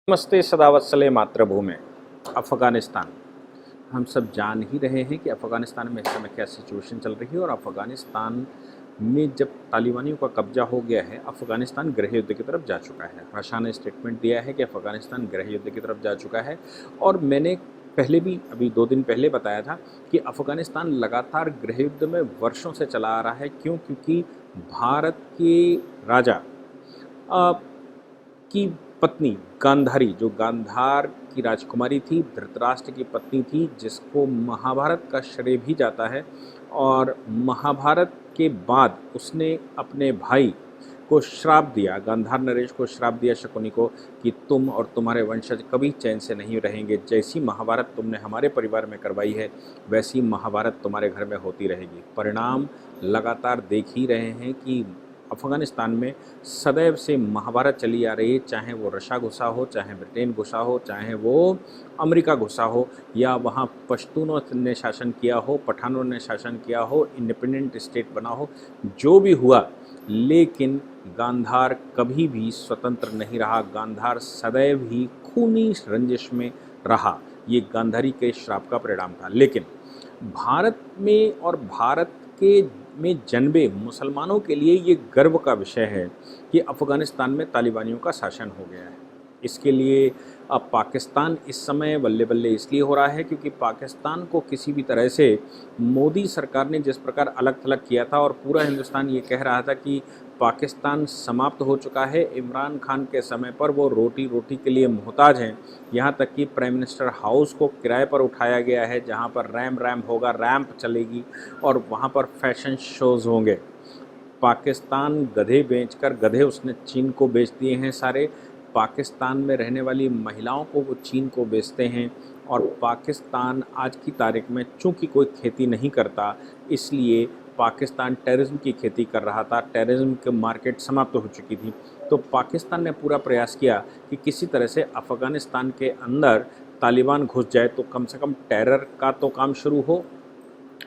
नमस्ते सदावत्सले मातृभूमि। अफ़गानिस्तान, हम सब जान ही रहे हैं कि अफ़गानिस्तान में इस समय क्या सिचुएशन चल रही है। और अफ़गानिस्तान में जब तालिबानियों का कब्जा हो गया है, अफ़गानिस्तान गृह युद्ध की तरफ जा चुका है। रशिया ने स्टेटमेंट दिया है कि अफ़गानिस्तान गृह युद्ध की तरफ जा चुका है। और मैंने पहले भी अभी 2 दिन पहले बताया था कि अफ़गानिस्तान लगातार गृह युद्ध में वर्षों से चला आ रहा है। क्यों? क्योंकि भारत के राजा अ, की पत्नी गांधारी, जो गांधार की राजकुमारी थी, धृतराष्ट्र की पत्नी थी, जिसको महाभारत का श्रेय भी जाता है। और महाभारत के बाद उसने अपने भाई को श्राप दिया, गांधार नरेश को श्राप दिया, शकुनी को, कि तुम और तुम्हारे वंशज कभी चैन से नहीं रहेंगे। जैसी महाभारत तुमने हमारे परिवार में करवाई है, वैसी महाभारत तुम्हारे घर में होती रहेगी। परिणाम लगातार देख ही रहे हैं कि अफ़गानिस्तान में सदैव से महाभारत चली आ रही है। चाहे वो रशिया घुसा हो, चाहे ब्रिटेन घुसा हो, चाहे वो अमेरिका घुसा हो, या वहाँ पश्तूनों ने शासन किया हो, पठानों ने शासन किया हो, इंडिपेंडेंट स्टेट बना हो, जो भी हुआ, लेकिन गांधार कभी भी स्वतंत्र नहीं रहा। गांधार सदैव ही खूनी रंजिश में रहा। ये गांधारी के श्राप का परिणाम था। लेकिन भारत में और भारत के में जन्मे मुसलमानों के लिए ये गर्व का विषय है कि अफ़गानिस्तान में तालिबानियों का शासन हो गया है। इसके लिए अब पाकिस्तान इस समय बल्ले बल्ले इसलिए हो रहा है क्योंकि पाकिस्तान को किसी भी तरह से मोदी सरकार ने जिस प्रकार अलग थलग किया था, और पूरा हिंदुस्तान ये कह रहा था कि पाकिस्तान समाप्त हो चुका है। इमरान खान के समय पर वो रोटी रोटी के लिए मोहताज हैं। यहाँ तक कि प्राइम मिनिस्टर हाउस को किराए पर उठाया गया है, जहाँ पर रैम्प होगा, रैंप चलेगी और वहाँ पर फैशन शोज़ होंगे। पाकिस्तान गधे बेचकर, गधे उसने चीन को बेच दिए हैं सारे। पाकिस्तान में रहने वाली महिलाओं को वो चीन को बेचते हैं। और पाकिस्तान आज की तारीख में चूँकि कोई खेती नहीं करता, इसलिए पाकिस्तान टेररिज्म की खेती कर रहा था। टेररिज्म की मार्केट समाप्त हो चुकी थी। तो पाकिस्तान ने पूरा प्रयास किया कि किसी तरह से अफ़गानिस्तान के अंदर तालिबान घुस जाए तो कम से कम टेरर का तो काम शुरू हो।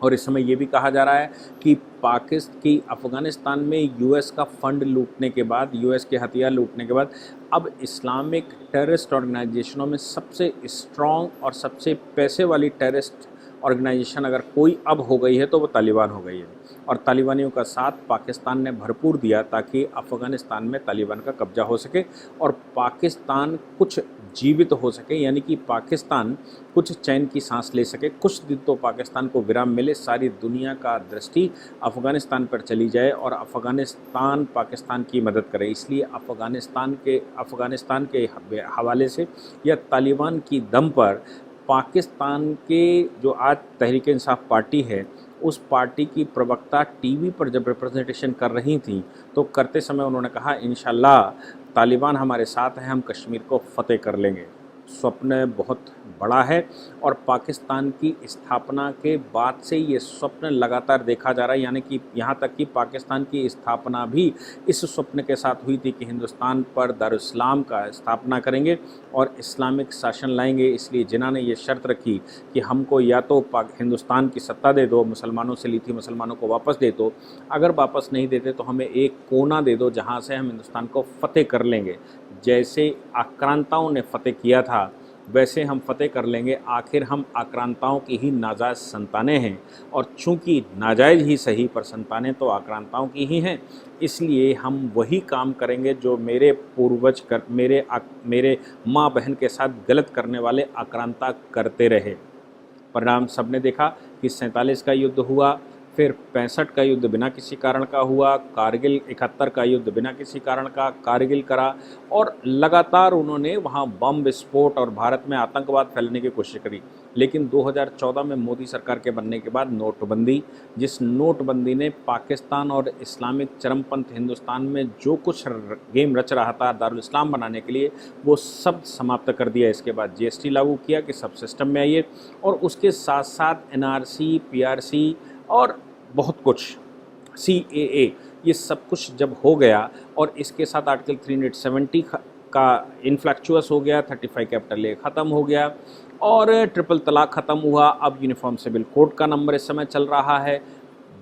और इस समय ये भी कहा जा रहा है कि अफ़गानिस्तान में यूएस का फंड लूटने के बाद, यूएस के हथियार लूटने के बाद, अब इस्लामिक टेररिस्ट ऑर्गेनाइजेशनों में सबसे स्ट्रॉन्ग और सबसे पैसे वाली टेररिस्ट ऑर्गेनाइजेशन अगर कोई अब हो गई है तो वो तालिबान हो गई है। और तालिबानियों का साथ पाकिस्तान ने भरपूर दिया ताकि अफ़गानिस्तान में तालिबान का कब्जा हो सके और पाकिस्तान कुछ जीवित हो सके, यानी कि पाकिस्तान कुछ चैन की सांस ले सके। कुछ दिन तो पाकिस्तान को विराम मिले, सारी दुनिया का दृष्टि अफ़गानिस्तान पर चली जाए और अफ़गानिस्तान पाकिस्तान की मदद करे। इसलिए अफ़गानिस्तान के हवाले से या तालिबान की दम पर पाकिस्तान के जो आज तहरीक इंसाफ पार्टी है, उस पार्टी की प्रवक्ता टीवी पर जब रिप्रेजेंटेशन कर रही थी तो करते समय उन्होंने कहा, इंशाल्लाह तालिबान हमारे साथ है, हम कश्मीर को फ़तेह कर लेंगे। स्वप्न बहुत बड़ा है और पाकिस्तान की स्थापना के बाद से ये स्वप्न लगातार देखा जा रहा है। यानी कि यहाँ तक कि पाकिस्तान की स्थापना भी इस स्वप्न के साथ हुई थी कि हिंदुस्तान पर दारुल-इस्लाम का स्थापना करेंगे और इस्लामिक शासन लाएंगे। इसलिए जिन्हों ने ये शर्त रखी कि हमको या तो हिंदुस्तान की सत्ता दे दो, मुसलमानों से ली थी मुसलमानों को वापस दे दो, अगर वापस नहीं देते तो हमें एक कोना दे दो जहाँ से हम हिंदुस्तान को फ़तेह कर लेंगे। जैसे आक्रांताओं ने फ़तेह किया था वैसे हम फ़तेह कर लेंगे। आखिर हम आक्रांताओं की ही नाजायज़ संतानें हैं, और चूँकि नाजायज़ ही सही पर संतानें तो आक्रांताओं की ही हैं, इसलिए हम वही काम करेंगे जो मेरे पूर्वज मेरे माँ बहन के साथ गलत करने वाले आक्रांता करते रहे। परिणाम सबने देखा कि 47 का युद्ध हुआ, फिर 65 का युद्ध बिना किसी कारण का हुआ, कारगिल 71 का युद्ध बिना किसी कारण का कारगिल करा, और लगातार उन्होंने वहाँ बम विस्फोट और भारत में आतंकवाद फैलाने की कोशिश करी। लेकिन 2014 में मोदी सरकार के बनने के बाद नोटबंदी, जिस नोटबंदी ने पाकिस्तान और इस्लामिक चरमपंथ हिंदुस्तान में जो कुछ गेम रच रहा था दारुल इस्लाम बनाने के लिए, वो सब समाप्त कर दिया। इसके बाद जीएसटी लागू किया कि सब सिस्टम में आइए, और उसके साथ साथ एनआरसी, पीआरसी और बहुत कुछ, सीएए, ये सब कुछ जब हो गया और इसके साथ आर्टिकल 370 का इन्फ्लेक्चुअस हो गया, 35 कैपिटल ए ख़त्म हो गया और ट्रिपल तलाक ख़त्म हुआ। अब यूनिफॉर्म सिविल कोड का नंबर इस समय चल रहा है।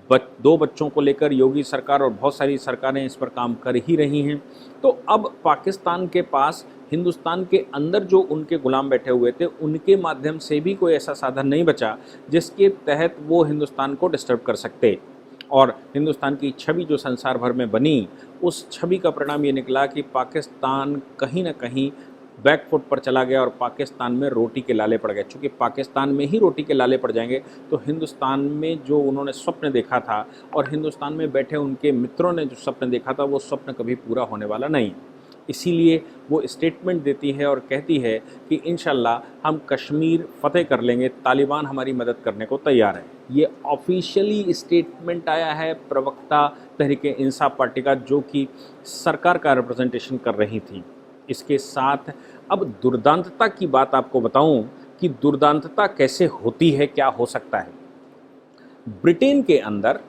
2 बच्चों को लेकर योगी सरकार और बहुत सारी सरकारें इस पर काम कर ही रही हैं। तो अब पाकिस्तान के पास हिंदुस्तान के अंदर जो उनके गुलाम बैठे हुए थे उनके माध्यम से भी कोई ऐसा साधन नहीं बचा जिसके तहत वो हिंदुस्तान को डिस्टर्ब कर सकते। और हिंदुस्तान की छवि जो संसार भर में बनी, उस छवि का परिणाम ये निकला कि पाकिस्तान कहीं ना कहीं बैक फुट पर चला गया और पाकिस्तान में रोटी के लाले पड़ गए। चूँकि पाकिस्तान में ही रोटी के लाले पड़ जाएंगे तो हिंदुस्तान में जो उन्होंने स्वप्न देखा था और हिंदुस्तान में बैठे उनके मित्रों ने जो स्वप्न देखा था वो स्वप्न कभी पूरा होने वाला नहीं। इसीलिए वो स्टेटमेंट देती है और कहती है कि इंशाल्लाह हम कश्मीर फ़तेह कर लेंगे, तालिबान हमारी मदद करने को तैयार है। ये ऑफिशियली स्टेटमेंट आया है प्रवक्ता तहरीक इंसाफ पार्टी का, जो कि सरकार का रिप्रेजेंटेशन कर रही थी। इसके साथ अब दुर्दांतता की बात आपको बताऊं कि दुर्दांतता कैसे होती है, क्या हो सकता है। ब्रिटेन के अंदर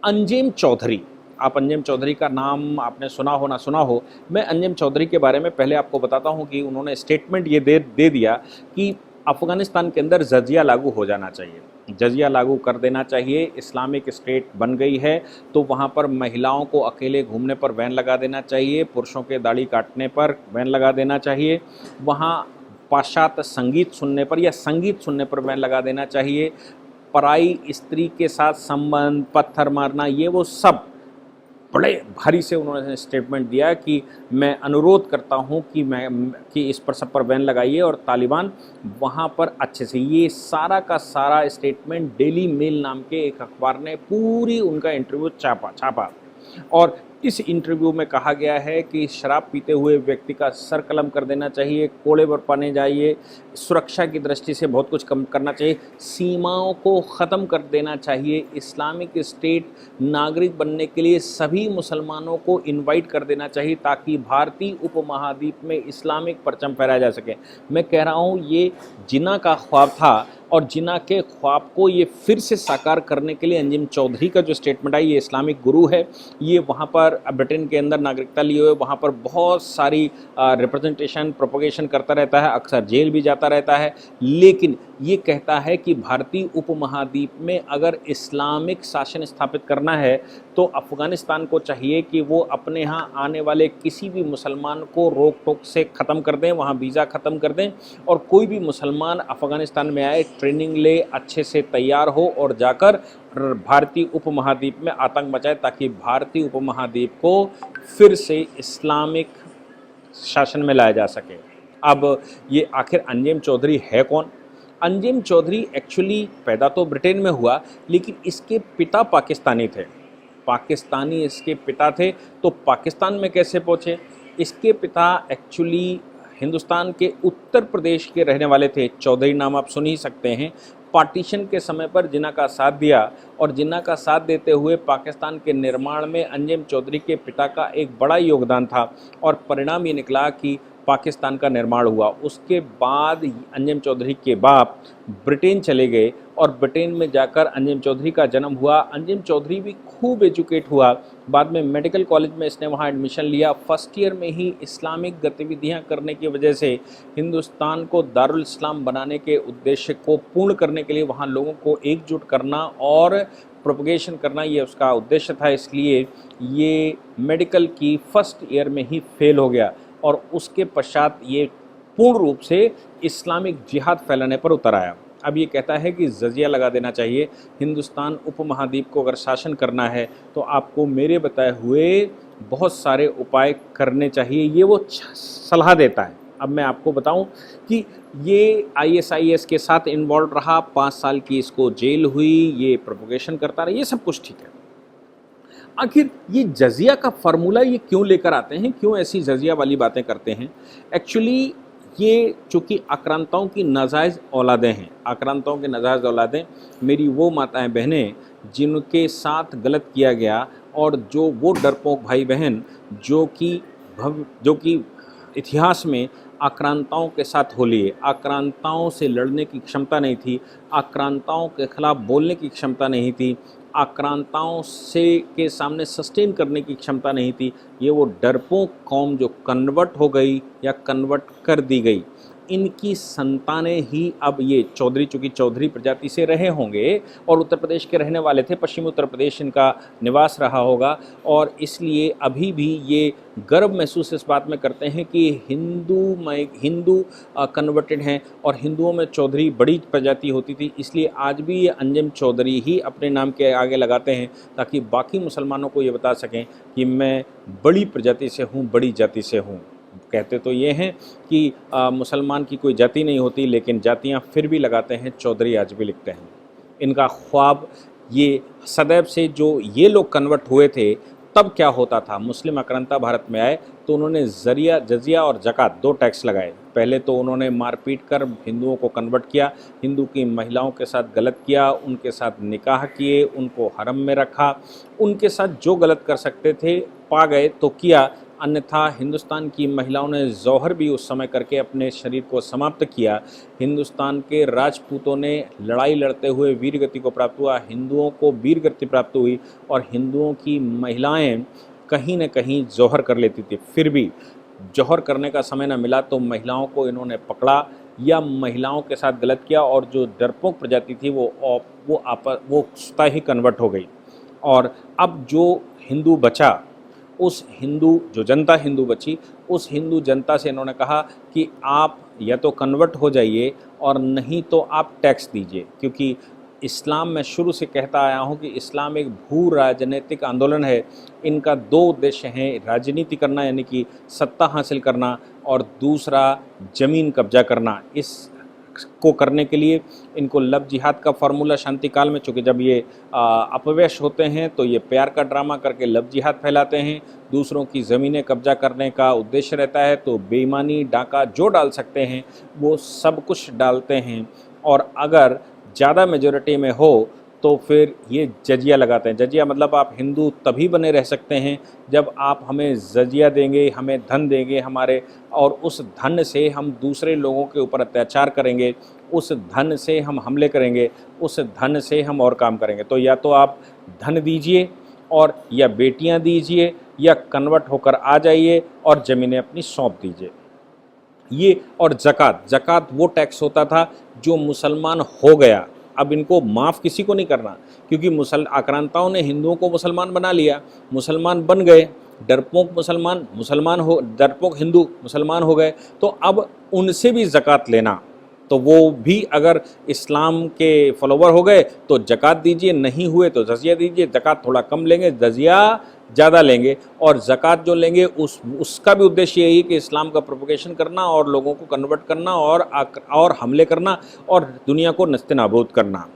अंजेम चौधरी, आप अंजेम चौधरी का नाम आपने सुना हो ना सुना हो, मैं अंजेम चौधरी के बारे में पहले आपको बताता हूं कि उन्होंने स्टेटमेंट ये दे दिया कि अफ़गानिस्तान के अंदर जजिया लागू हो जाना चाहिए, जजिया लागू कर देना चाहिए। इस्लामिक स्टेट बन गई है तो वहाँ पर महिलाओं को अकेले घूमने पर बैन लगा देना चाहिए, पुरुषों के दाढ़ी काटने पर बैन लगा देना चाहिए, वहाँ पाश्चात्य संगीत सुनने पर या संगीत सुनने पर बैन लगा देना चाहिए, पराई स्त्री के साथ संबंध, पत्थर मारना, ये वो सब बड़े भारी से उन्होंने स्टेटमेंट दिया कि मैं अनुरोध करता हूं कि इस पर सब पर बैन लगाइए और तालिबान वहां पर अच्छे से। ये सारा का सारा स्टेटमेंट डेली मेल नाम के एक अखबार ने पूरी उनका इंटरव्यू छापा और इस इंटरव्यू में कहा गया है कि शराब पीते हुए व्यक्ति का सर कलम कर देना चाहिए, कोड़े बरपाने जाइए, सुरक्षा की दृष्टि से बहुत कुछ कम करना चाहिए, सीमाओं को ख़त्म कर देना चाहिए, इस्लामिक स्टेट नागरिक बनने के लिए सभी मुसलमानों को इनवाइट कर देना चाहिए ताकि भारतीय उपमहाद्वीप में इस्लामिक परचम फहराया जा सके। मैं कह रहा हूँ ये जिन्ना का ख्वाब था और जिन्ना के ख्वाब को ये फिर से साकार करने के लिए अंजिम चौधरी का जो स्टेटमेंट है, ये इस्लामिक गुरु है, ये वहाँ पर ब्रिटेन के अंदर नागरिकता लिए हुए वहाँ पर बहुत सारी रिप्रेजेंटेशन प्रोपोगेशन करता रहता है, अक्सर जेल भी जाता रहता है, लेकिन ये कहता है कि भारतीय उपमहाद्वीप में अगर इस्लामिक शासन स्थापित करना है तो अफ़गानिस्तान को चाहिए कि वो अपने यहाँ आने वाले किसी भी मुसलमान को रोक टोक से ख़त्म कर दें, वहाँ वीज़ा ख़त्म कर दें और कोई भी मुसलमान अफ़गानिस्तान में आए, ट्रेनिंग ले, अच्छे से तैयार हो और जाकर भारतीय उपमहाद्वीप में आतंक मचाए ताकि भारतीय उपमहाद्वीप को फिर से इस्लामिक शासन में लाया जा सके। अब ये आखिर अंजेम चौधरी है कौन? अंजेम चौधरी एक्चुअली पैदा तो ब्रिटेन में हुआ लेकिन इसके पिता पाकिस्तानी थे, पाकिस्तानी इसके पिता थे, तो पाकिस्तान में कैसे पहुँचे? इसके पिता एक्चुअली हिंदुस्तान के उत्तर प्रदेश के रहने वाले थे, चौधरी नाम आप सुन ही सकते हैं। पार्टीशन के समय पर जिन्ना का साथ दिया और जिन्ना का साथ देते हुए पाकिस्तान के निर्माण में अंजेम चौधरी के पिता का एक बड़ा योगदान था और परिणाम ये निकला कि पाकिस्तान का निर्माण हुआ। उसके बाद अंजेम चौधरी के बाप ब्रिटेन चले गए और ब्रिटेन में जाकर अंजेम चौधरी का जन्म हुआ। अंजेम चौधरी भी खूब एजुकेट हुआ, बाद में मेडिकल कॉलेज में इसने वहाँ एडमिशन लिया। फर्स्ट ईयर में ही इस्लामिक गतिविधियाँ करने की वजह से हिंदुस्तान को दारुल इस्लाम बनाने के उद्देश्य को पूर्ण करने के लिए वहाँ लोगों को एकजुट करना और प्रोपगेशन करना, ये उसका उद्देश्य था। इसलिए ये मेडिकल की फर्स्ट ईयर में ही फेल हो गया और उसके पश्चात ये पूर्ण रूप से इस्लामिक जिहाद फैलाने पर उतर आया। अब ये कहता है कि जजिया लगा देना चाहिए, हिंदुस्तान उपमहाद्वीप को अगर शासन करना है तो आपको मेरे बताए हुए बहुत सारे उपाय करने चाहिए, ये वो सलाह देता है। अब मैं आपको बताऊं कि ये ISIS के साथ इन्वॉल्व रहा, 5 साल की इसको जेल हुई, ये प्रोपोगेशन करता रहा, ये सब कुछ ठीक है। आखिर ये जजिया का फार्मूला ये क्यों लेकर आते हैं, क्यों ऐसी जजिया वाली बातें करते हैं? एक्चुअली ये चूँकि आक्रांताओं की नाजायज़ औलादें हैं, आक्रांताओं की नाजायज़ औलादें मेरी वो माताएं बहनें जिनके साथ गलत किया गया और जो वो डरपोक भाई बहन जो कि इतिहास में आक्रांताओं के साथ हो लिए, आक्रांताओं से लड़ने की क्षमता नहीं थी, आक्रांताओं के खिलाफ बोलने की क्षमता नहीं थी, आक्रांताओं से के सामने सस्टेन करने की क्षमता नहीं थी, ये वो डरपोक कौम जो कन्वर्ट हो गई या कन्वर्ट कर दी गई, इनकी संतानें ही अब ये चौधरी, चूँकि चौधरी प्रजाति से रहे होंगे और उत्तर प्रदेश के रहने वाले थे, पश्चिमी उत्तर प्रदेश इनका निवास रहा होगा, और इसलिए अभी भी ये गर्व महसूस इस बात में करते हैं कि हिंदू कन्वर्टेड हैं और हिंदुओं में चौधरी बड़ी प्रजाति होती थी, इसलिए आज भी ये अंजम चौधरी ही अपने नाम के आगे लगाते हैं ताकि बाकी मुसलमानों को ये बता सकें कि मैं बड़ी प्रजाति से हूँ, बड़ी जाति से हूँ। कहते तो ये हैं कि मुसलमान की कोई जाति नहीं होती, लेकिन जातियाँ फिर भी लगाते हैं, चौधरी आज भी लिखते हैं। इनका ख्वाब ये सदैव से, जो ये लोग कन्वर्ट हुए थे तब क्या होता था, मुस्लिम आक्रांता भारत में आए तो उन्होंने जजिया और ज़कात 2 टैक्स लगाए। पहले तो उन्होंने मारपीट कर हिंदुओं को कन्वर्ट किया, हिंदू की महिलाओं के साथ गलत किया, उनके साथ निकाह किए, उनको हरम में रखा, उनके साथ जो गलत कर सकते थे पा गए तो किया, अन्यथा हिंदुस्तान की महिलाओं ने जौहर भी उस समय करके अपने शरीर को समाप्त किया। हिंदुस्तान के राजपूतों ने लड़ाई लड़ते हुए वीरगति को प्राप्त हुआ, हिंदुओं को वीरगति प्राप्त हुई और हिंदुओं की महिलाएं कहीं न कहीं जौहर कर लेती थी। फिर भी जौहर करने का समय न मिला तो महिलाओं को इन्होंने पकड़ा या महिलाओं के साथ गलत किया, और जो डरपोक प्रजाति थी वो स्वतः ही कन्वर्ट हो गई। और अब जो हिंदू बचा, उस हिंदू जो जनता हिंदू बची, उस हिंदू जनता से इन्होंने कहा कि आप या तो कन्वर्ट हो जाइए और नहीं तो आप टैक्स दीजिए, क्योंकि इस्लाम में शुरू से कहता आया हूँ कि इस्लाम एक भू राजनीतिक आंदोलन है। इनका 2 उद्देश्य हैं, राजनीति करना यानी कि सत्ता हासिल करना, और दूसरा ज़मीन कब्जा करना। इस को करने के लिए इनको लव जिहाद का फार्मूला शांति काल में, चूँकि जब ये अपवश होते हैं तो ये प्यार का ड्रामा करके लव जिहाद फैलाते हैं, दूसरों की ज़मीनें कब्जा करने का उद्देश्य रहता है, तो बेईमानी डाका जो डाल सकते हैं वो सब कुछ डालते हैं, और अगर ज़्यादा मेजॉरिटी में हो तो फिर ये जजिया लगाते हैं। जजिया मतलब आप हिंदू तभी बने रह सकते हैं जब आप हमें जजिया देंगे, हमें धन देंगे हमारे, और उस धन से हम दूसरे लोगों के ऊपर अत्याचार करेंगे, उस धन से हम हमले करेंगे, उस धन से हम और काम करेंगे। तो या तो आप धन दीजिए और या बेटियां दीजिए या कन्वर्ट होकर आ जाइए और ज़मीनें अपनी सौंप दीजिए। ये और ज़कात वो टैक्स होता था जो मुसलमान हो गया, अब इनको माफ़ किसी को नहीं करना, क्योंकि आक्रांताओं ने हिंदुओं को मुसलमान बना लिया, मुसलमान बन गए, डरपोक डरपोक हिंदू मुसलमान हो गए, तो अब उनसे भी ज़कात लेना, तो वो भी अगर इस्लाम के फॉलोवर हो गए तो ज़कात दीजिए, नहीं हुए तो जजिया दीजिए। ज़कात थोड़ा कम लेंगे, जजिया ज़्यादा लेंगे, और ज़कात जो लेंगे उसका भी उद्देश्य यही कि इस्लाम का प्रोपगेशन करना और लोगों को कन्वर्ट करना और हमले करना और दुनिया को नस्ते नाबूद करना।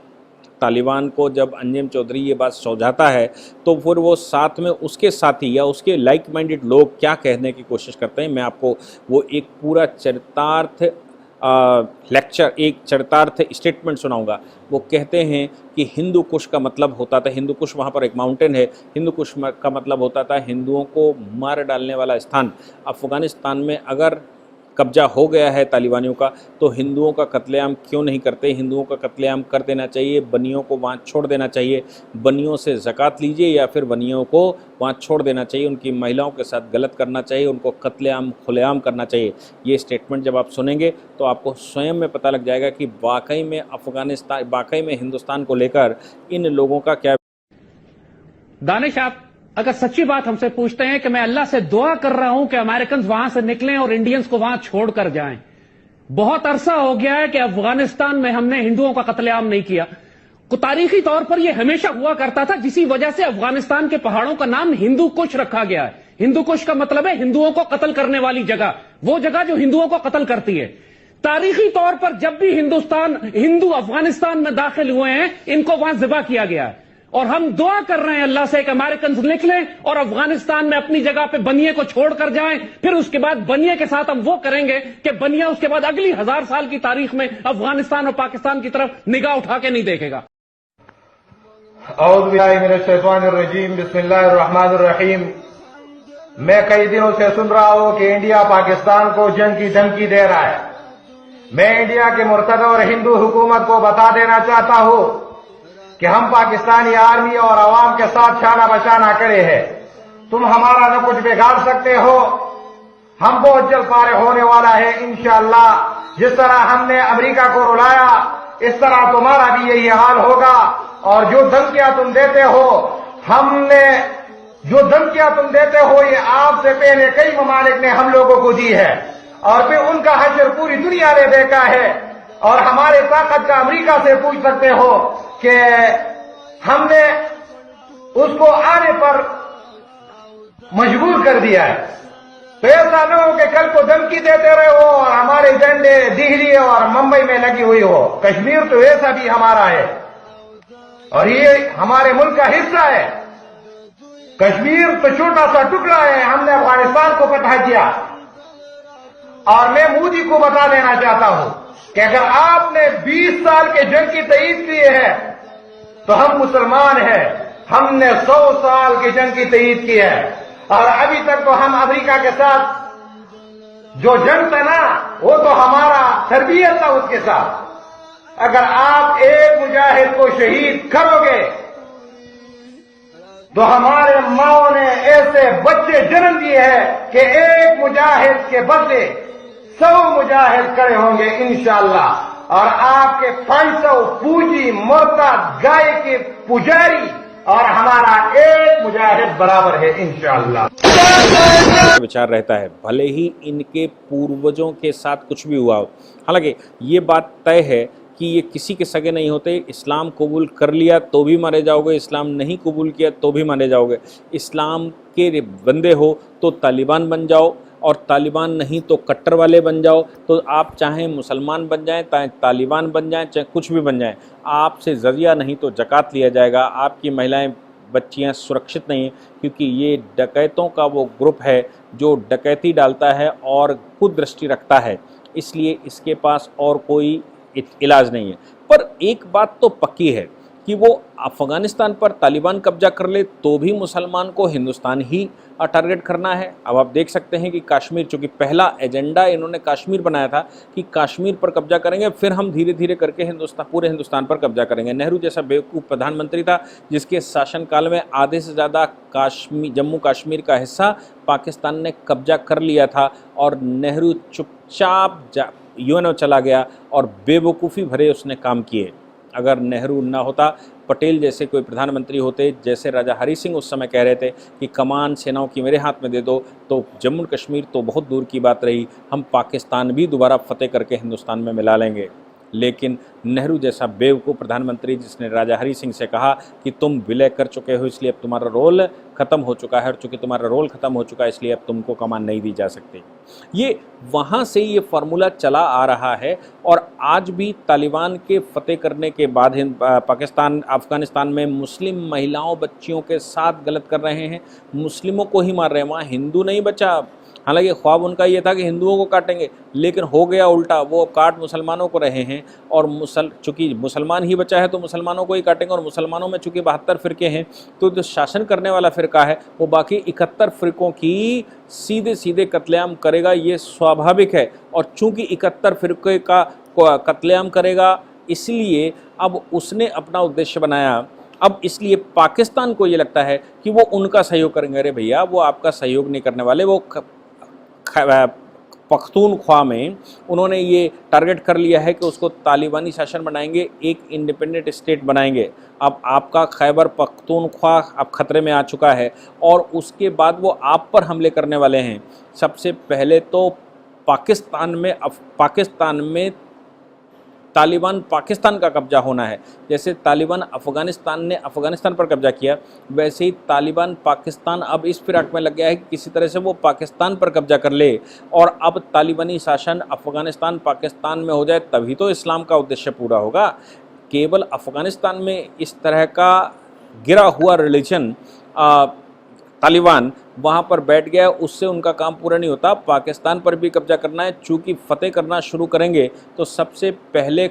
तालिबान को जब अंजम चौधरी ये बात समझाता है तो फिर वो साथ में उसके साथी या उसके लाइक माइंडेड लोग क्या कहने की कोशिश करते हैं, मैं आपको वो एक पूरा चरितार्थ एक चरितार्थ स्टेटमेंट सुनाऊंगा। वो कहते हैं कि हिंदू कुश का मतलब होता था, हिंदू कुश वहाँ पर एक माउंटेन है, हिंदू कुश का मतलब होता था हिंदुओं को मार डालने वाला स्थान। अफ़गानिस्तान में अगर कब्जा हो गया है तालिबानियों का तो हिंदुओं का कत्लेआम क्यों नहीं करते, हिंदुओं का कत्लेआम कर देना चाहिए, बनियों को वहाँ छोड़ देना चाहिए, बनियों से ज़कात लीजिए या फिर बनियों को वहाँ छोड़ देना चाहिए, उनकी महिलाओं के साथ गलत करना चाहिए, उनको कत्लेआम खुलेआम करना चाहिए। ये स्टेटमेंट जब आप सुनेंगे तो आपको स्वयं में पता लग जाएगा कि वाकई में हिंदुस्तान को लेकर इन लोगों का क्या। दानिश, आप अगर सच्ची बात हमसे पूछते हैं कि मैं अल्लाह से दुआ कर रहा हूं कि अमेरिकन वहां से निकलें और इंडियंस को वहां छोड़कर जाएं। बहुत अरसा हो गया है कि अफगानिस्तान में हमने हिंदुओं का कत्लेआम नहीं किया। तारीखी तौर पर यह हमेशा हुआ करता था, जिसी वजह से अफगानिस्तान के पहाड़ों का नाम हिंदू कुश रखा गया है। हिंदू कुश का मतलब है हिंदुओं को कत्ल करने वाली जगह, वो जगह जो हिंदुओं को कत्ल करती है। तारीखी तौर पर जब भी हिंदू अफगानिस्तान में दाखिल हुए हैं, इनको वहां ज़िबा किया गया है। और हम दुआ कर रहे हैं अल्लाह से कि अमेरिकन निकलें और अफगानिस्तान में अपनी जगह पे बनिए को छोड़कर जाएं। फिर उसके बाद बनिए के साथ हम वो करेंगे कि बनिया उसके बाद अगली 1000 साल की तारीख में अफगानिस्तान और पाकिस्तान की तरफ निगाह उठा के नहीं देखेगा। बिस्मिल्लाहिर्रहमानिर्रहीम। मैं कई दिनों से सुन रहा हूं कि इंडिया पाकिस्तान को जंग की धमकी दे रहा है। मैं इंडिया के मुर्तद और हिंदू हुकूमत को बता देना चाहता हूं कि हम पाकिस्तानी आर्मी और अवाम के साथ शाना बशाना करे हैं। तुम हमारा न कुछ बिगाड़ सकते हो। हम बहुत जल्द फारिग होने वाला है इंशाअल्लाह। जिस तरह हमने अमेरिका को रुलाया, इस तरह तुम्हारा भी यही हाल होगा। और जो धमकियां तुम देते हो, हमने जो धमकियां तुम देते हो, ये आपसे पहले कई ममालिक ने हम लोगों को दी है, और फिर उनका हश्र पूरी दुनिया ने देखा है। और हमारे ताकत का अमेरिका से पूछ सकते हो कि हमने उसको आने पर मजबूर कर दिया है। तो ऐसा न हो कि कल को धमकी देते रहे हो और हमारे झंडे दिल्ली और मुंबई में लगी हुई हो। कश्मीर तो ऐसा भी हमारा है और ये हमारे मुल्क का हिस्सा है। कश्मीर तो छोटा सा टुकड़ा है, हमने अफगानिस्तान को फतह किया। और मैं मोदी को बता देना चाहता हूं कि अगर आपने 20 साल के जंग की तईद की है तो हम मुसलमान हैं, हमने 100 साल की जंग की तईद की है। और अभी तक तो हम अमेरिका के साथ जो जंग था ना, वो तो हमारा तरबियत था उसके साथ। अगर आप एक मुजाहिद को शहीद करोगे तो हमारे माओ ने ऐसे बच्चे जन्म दिए हैं कि एक मुजाहिद के बदले 100 मुजाहिद खड़े होंगे इंशाअल्लाह। और आपके 500 पूजी मुर्तद गाय के पुजारी और हमारा एक मुजाहिद बराबर है इंशाअल्लाह। विचार रहता है, भले ही इनके पूर्वजों के साथ कुछ भी हुआ हो। हालांकि ये बात तय है कि ये किसी के सगे नहीं होते। इस्लाम कबूल कर लिया तो भी मारे जाओगे, इस्लाम नहीं कबूल किया तो भी मारे जाओगे। इस्लाम के बंदे हो तो तालिबान बन जाओ, और तालिबान नहीं तो कट्टर वाले बन जाओ। तो आप चाहें मुसलमान बन जाएं, चाहे तालिबान बन जाएं, चाहे कुछ भी बन जाएं, आपसे जरिया नहीं तो जकात लिया जाएगा। आपकी महिलाएं बच्चियां सुरक्षित नहीं, क्योंकि ये डकैतों का वो ग्रुप है जो डकैती डालता है और खुद दृष्टि रखता है, इसलिए इसके पास और कोई इलाज नहीं है। पर एक बात तो पक्की है कि वो अफ़गानिस्तान पर तालिबान कब्जा कर ले तो भी मुसलमान को हिंदुस्तान ही टारगेट करना है। अब आप देख सकते हैं कि कश्मीर, चूँकि पहला एजेंडा इन्होंने कश्मीर बनाया था कि कश्मीर पर कब्जा करेंगे, फिर हम धीरे धीरे करके पूरे हिंदुस्तान पर कब्जा करेंगे। नेहरू जैसा बेवकूफ़ प्रधानमंत्री था जिसके शासनकाल में आधे से ज़्यादा जम्मू कश्मीर का हिस्सा पाकिस्तान ने कब्जा कर लिया था, और नेहरू चुपचाप यूएनओ चला गया और बेवकूफ़ी भरे उसने काम किए। अगर नेहरू ना होता, पटेल जैसे कोई प्रधानमंत्री होते, जैसे राजा हरी सिंह उस समय कह रहे थे कि कमान सेनाओं की मेरे हाथ में दे दो, तो जम्मू कश्मीर तो बहुत दूर की बात रही, हम पाकिस्तान भी दोबारा फतेह करके हिंदुस्तान में मिला लेंगे। लेकिन नेहरू जैसा बेवकूफ़ प्रधानमंत्री जिसने राजा हरी सिंह से कहा कि तुम विलय कर चुके हो इसलिए अब तुम्हारा रोल ख़त्म हो चुका है, और चूँकि तुम्हारा रोल ख़त्म हो चुका है इसलिए अब तुमको कमान नहीं दी जा सकती। ये वहाँ से ये फार्मूला चला आ रहा है, और आज भी तालिबान के फतेह करने के बाद अफ़गानिस्तान में मुस्लिम महिलाओं बच्चियों के साथ गलत कर रहे हैं, मुस्लिमों को ही मार रहे हैं। वहाँ हिंदू नहीं बचा। हालांकि ख्वाब उनका ये था कि हिंदुओं को काटेंगे, लेकिन हो गया उल्टा, वो काट मुसलमानों को रहे हैं। और चूँकि मुसलमान ही बचा है तो मुसलमानों को ही काटेंगे, और मुसलमानों में चूँकि 72 फ़िरके हैं तो जो शासन करने वाला फ़िरका है वो बाकी 71 फ़िरकों की सीधे सीधे कत्लेआम करेगा, ये स्वाभाविक है। और चूँकि 71 फ़िरके का कत्लेआम करेगा, इसलिए अब उसने अपना उद्देश्य बनाया। अब इसलिए पाकिस्तान को ये लगता है कि वो उनका सहयोग करेंगे। अरे भैया, वो आपका सहयोग नहीं करने वाले। वो पख्तूनख्वा में उन्होंने ये टारगेट कर लिया है कि उसको तालिबानी शासन बनाएंगे, एक इंडिपेंडेंट स्टेट बनाएंगे। अब आपका खैबर पख्तूनख्वा अब खतरे में आ चुका है, और उसके बाद वो आप पर हमले करने वाले हैं। सबसे पहले तो पाकिस्तान में तालिबान पाकिस्तान का कब्जा होना है। जैसे तालिबान अफ़गानिस्तान ने अफ़गानिस्तान पर कब्जा किया, वैसे ही तालिबान पाकिस्तान अब इस फिराक में लग गया है कि किसी तरह से वो पाकिस्तान पर कब्जा कर ले, और अब तालिबानी शासन अफ़गानिस्तान पाकिस्तान में हो जाए, तभी तो इस्लाम का उद्देश्य पूरा होगा। केवल अफ़गानिस्तान में इस तरह का गिरा हुआ रिलीजन तालिबान वहाँ पर बैठ गया, उससे उनका काम पूरा नहीं होता। पाकिस्तान पर भी कब्जा करना है। चूँकि फतेह करना शुरू करेंगे तो सबसे पहले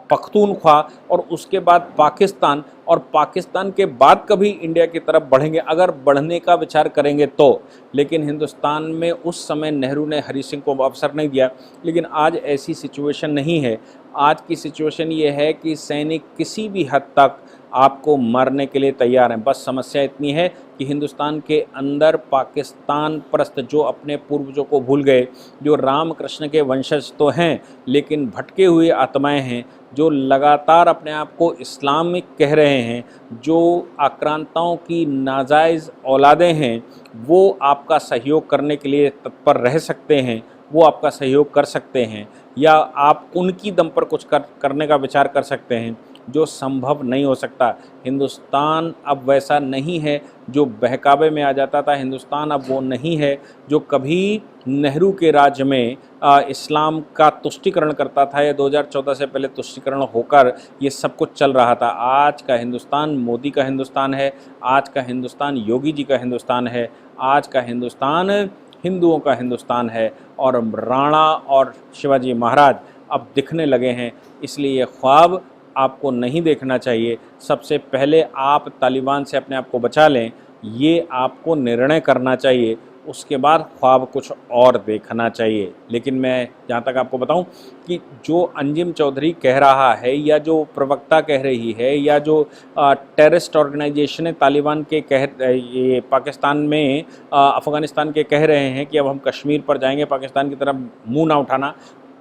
पख्तूनख्वा और उसके बाद पाकिस्तान, और पाकिस्तान के बाद कभी इंडिया की तरफ बढ़ेंगे, अगर बढ़ने का विचार करेंगे तो। लेकिन हिंदुस्तान में उस समय नेहरू ने हरी सिंह को अवसर नहीं दिया। लेकिन आज ऐसी सिचुएशन नहीं है। आज की सिचुएशन ये है कि सैनिक किसी भी हद तक आपको मारने के लिए तैयार हैं। बस समस्या इतनी है कि हिंदुस्तान के अंदर पाकिस्तान परस्त जो अपने पूर्वजों को भूल गए, जो रामकृष्ण के वंशज तो हैं लेकिन भटके हुए आत्माएं हैं, जो लगातार अपने आप को इस्लामिक कह रहे हैं, जो आक्रांताओं की नाजायज़ औलादें हैं, वो आपका सहयोग करने के लिए तत्पर रह सकते हैं, वो आपका सहयोग कर सकते हैं, या आप उनकी दम पर कुछ करने का विचार कर सकते हैं, जो संभव नहीं हो सकता। हिंदुस्तान अब वैसा नहीं है जो बहकावे में आ जाता था। हिंदुस्तान अब वो नहीं है जो कभी नेहरू के राज में इस्लाम का तुष्टीकरण करता था या 2014 से पहले तुष्टीकरण होकर ये सब कुछ चल रहा था। आज का हिंदुस्तान मोदी का हिंदुस्तान है, आज का हिंदुस्तान योगी जी का हिंदुस्तान है, आज का हिंदुस्तान हिंदुओं का हिंदुस्तान है, और राणा और शिवाजी महाराज अब दिखने लगे हैं। इसलिए ये ख्वाब आपको नहीं देखना चाहिए। सबसे पहले आप तालिबान से अपने आप को बचा लें, ये आपको निर्णय करना चाहिए। उसके बाद ख्वाब कुछ और देखना चाहिए। लेकिन मैं जहाँ तक आपको बताऊं कि जो अंजिम चौधरी कह रहा है, या जो प्रवक्ता कह रही है, या जो टेररिस्ट ऑर्गेनाइजेशन तालिबान के ये पाकिस्तान में अफ़गानिस्तान के कह रहे हैं कि अब हम कश्मीर पर जाएंगे, पाकिस्तान की तरफ मुंह ना उठाना,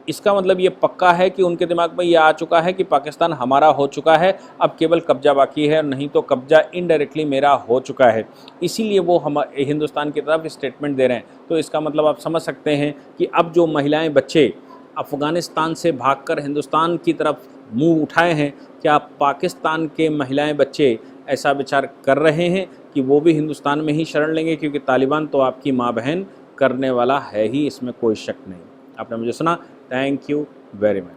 इसका मतलब ये पक्का है कि उनके दिमाग में ये आ चुका है कि पाकिस्तान हमारा हो चुका है, अब केवल कब्जा बाकी है, नहीं तो कब्जा इनडायरेक्टली मेरा हो चुका है। इसीलिए वो हम हिंदुस्तान की तरफ स्टेटमेंट दे रहे हैं। तो इसका मतलब आप समझ सकते हैं कि अब जो महिलाएं बच्चे अफ़गानिस्तान से भागकर हिंदुस्तान की तरफ मुंह उठाए हैं, क्या पाकिस्तान के महिलाएं बच्चे ऐसा विचार कर रहे हैं कि वो भी हिंदुस्तान में ही शरण लेंगे? क्योंकि तालिबान तो आपकी माँ बहन करने वाला है ही, इसमें कोई शक नहीं। आपने मुझे सुना, थैंक यू वेरी मच।